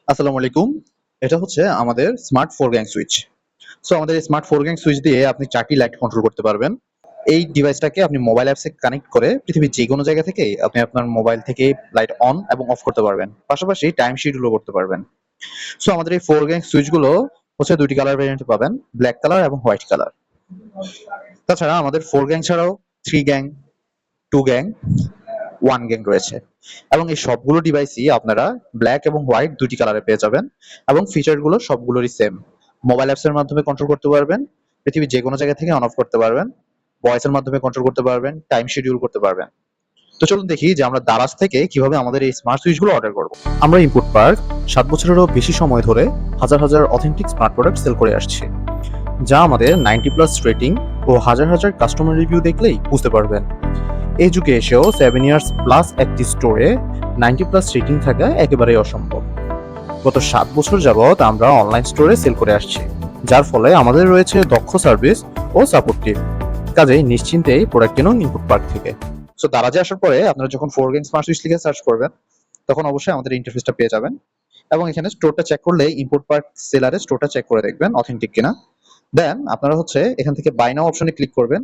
আসসালামু আলাইকুম। এটা হচ্ছে আমাদের স্মার্ট 4 গ্যাং সুইচ। সো আমাদের এই স্মার্ট 4 গ্যাং সুইচ দিয়ে আপনি 4 টি লাইট কন্ট্রোল করতে পারবেন। এই ডিভাইসটাকে আপনি মোবাইল অ্যাপসে কানেক্ট করে পৃথিবীর যেকোনো জায়গা থেকেই আপনি আপনার মোবাইল থেকে লাইট অন এবং অফ করতে পারবেন। পাশাপাশি টাইম শিডিউলও করতে পারবেন। সো আমাদের এই 4 গ্যাং সুইচগুলো হচ্ছে ২ টি কালার ভেরিয়েন্টে পাবেন। ব্লাক কালার এবং হোয়াইট কালার। তাছাড়া আমাদের 4 গ্যাং ছাড়াও 3 গ্যাং, 2 গ্যাং, 1 গ্যাং রয়েছে। এবং এই সবগুলো ডিভাইসই আপনারা ব্ল্যাক এবং হোয়াইট ২ টি কালারে পেয়ে যাবেন এবং ফিচারগুলো সবগুলোরই সেম। মোবাইল অ্যাপসের মাধ্যমে কন্ট্রোল করতে পারবেন, পৃথিবীর যেকোনো জায়গা থেকে অন অফ করতে পারবেন, ভয়েসের মাধ্যমে কন্ট্রোল করতে পারবেন, টাইম শিডিউল করতে পারবেন। তো চলুন দেখি যে আমরা দারাজ থেকে কিভাবে আমাদের এই স্মার্ট সুইচগুলো অর্ডার করব। আমরা ইনপুট পার্ক ৭ বছরেরও বেশি সময় ধরে হাজার হাজার অথেন্টিক স্মার্ট প্রোডাক্ট সেল করে আসছে, যা আমাদের 90+ রেটিং ও হাজার হাজার কাস্টমার রিভিউ দেখলেই বুঝতে পারবেন। এই যুগে এসেও 7 ইয়ার্স প্লাস একটি স্টোরে 90+ রেটিং থাকা একেবারেই অসম্ভব। গত ৭ বছর যাবৎ আমরা অনলাইন স্টোরে সেল করে আসছি, যার ফলে আমাদের রয়েছে দক্ষ সার্ভিস ও সাপোর্ট টিম। কাজেই নিশ্চিন্তেই প্রোডাক্ট কিনুন ইনপুট পার্ক থেকে। সো দারাজে আসার পরে আপনারা যখন 4 গ্যাং স্মার্ট সুইচ লিখে সার্চ করবেন, তখন অবশ্যই আমাদের ইন্টারফেসটা পেয়ে যাবেন এবং এখানে স্টোরটা চেক করলে ইনপুট পার্ক সেলারে স্টোরটা চেক করে দেখবেন অথেন্টিক কিনা। দেন আপনারা হচ্ছে এখান থেকে বাই নাও অপশনে ক্লিক করবেন।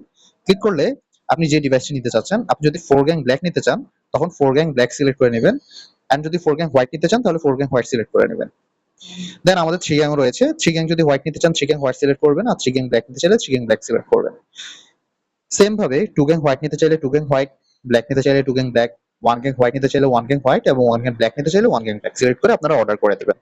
ক্লিক করলে আপনি যে ডিভাইসটি নিতে চাচ্ছেন, আপনি যদি 4 গ্যাং ব্ল্যাক নিতে চান, তখন 4 গ্যাং ব্ল্যাক সিলেক্ট করে নেবেন। এন্ড যদি 4 গ্যাং হোয়াইট নিতে চান, তাহলে 4 গ্যাং হোয়াইট সিলেক্ট করে নেবেন। দেন আমাদের 3 গ্যাং রয়েছে। 3 গ্যাং যদি হোয়াইট নিতে চান, 3 গ্যাং হোয়াইট সিলেক্ট করবেন। আর 3 গ্যাং ব্ল্যাক নিতে চাইলে 3 গ্যাং ব্ল্যাক সিলেক্ট করবেন। সেম ভাবে 2 গ্যাং হোয়াইট নিতে চাইলে 2 গ্যাং হোয়াইট, ব্ল্যাক নিতে চাইলে 2 গ্যাং ব্ল্যাক, 1 গ্যাং হোয়াইট নিতে চাইলে 1 গ্যাং হোয়াইট এবং 1 গ্যাং ব্ল্যাক নিতে চাইলে 1 গ্যাং ব্ল্যাক সিলেক্ট করে আপনারা অর্ডার করে দেবেন।